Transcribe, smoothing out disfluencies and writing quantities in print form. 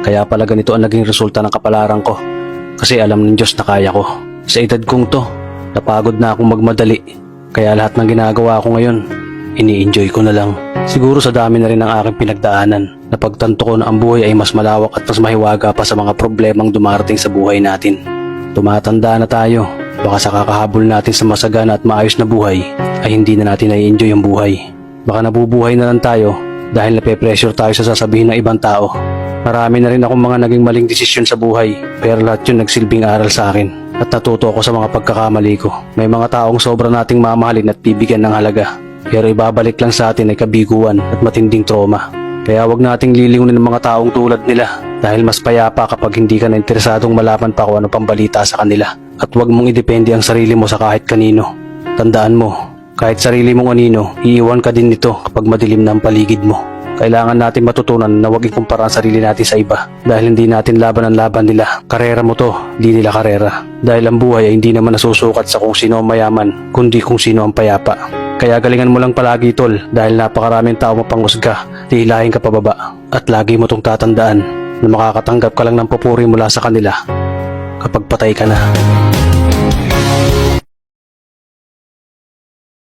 Kaya pala ganito ang naging resulta ng kapalaran ko. Kasi alam ng Diyos na kaya ko. Sa edad kong to, napagod na akong magmadali. Kaya lahat ng ginagawa ko ngayon, ini-enjoy ko na lang. Siguro sa dami na rin ng aking pinagdaanan, napagtanto ko na ang buhay ay mas malawak at mas mahiwaga pa sa mga problemang dumarating sa buhay natin. Tumatanda na tayo, baka sa kakahabol natin sa masagana at maayos na buhay, ay hindi na natin nai-enjoy ang buhay. Baka nabubuhay na lang tayo dahil nape-pressure tayo sa sasabihin ng ibang tao. Marami na rin akong mga naging maling desisyon sa buhay, pero lahat yun nagsilbing aral sa akin at natuto ako sa mga pagkakamali ko. May mga taong sobra nating mamahalin at bibigyan ng halaga, pero ibabalik lang sa atin ay kabiguan at matinding trauma. Kaya wag nating lilingunin ng mga taong tulad nila dahil mas payapa kapag hindi ka na interesadong malaman pa kung ano pang balita sa kanila. At wag mong idepende ang sarili mo sa kahit kanino. Tandaan mo, kahit sarili mong anino, iiwan ka din nito kapag madilim na ang paligid mo. Kailangan natin matutunan na huwag ikumpara ang sarili natin sa iba dahil hindi natin laban ang laban nila. Karera mo to, di nila karera. Dahil ang buhay ay hindi naman nasusukat sa kung sino ang mayaman, kundi kung sino ang payapa. Kaya galingan mo lang palagi tol dahil napakaraming tao mapanghusga, tihilahin ka pababa. At lagi mo tong tatandaan na makakatanggap ka lang ng papuri mula sa kanila kapag patay ka na.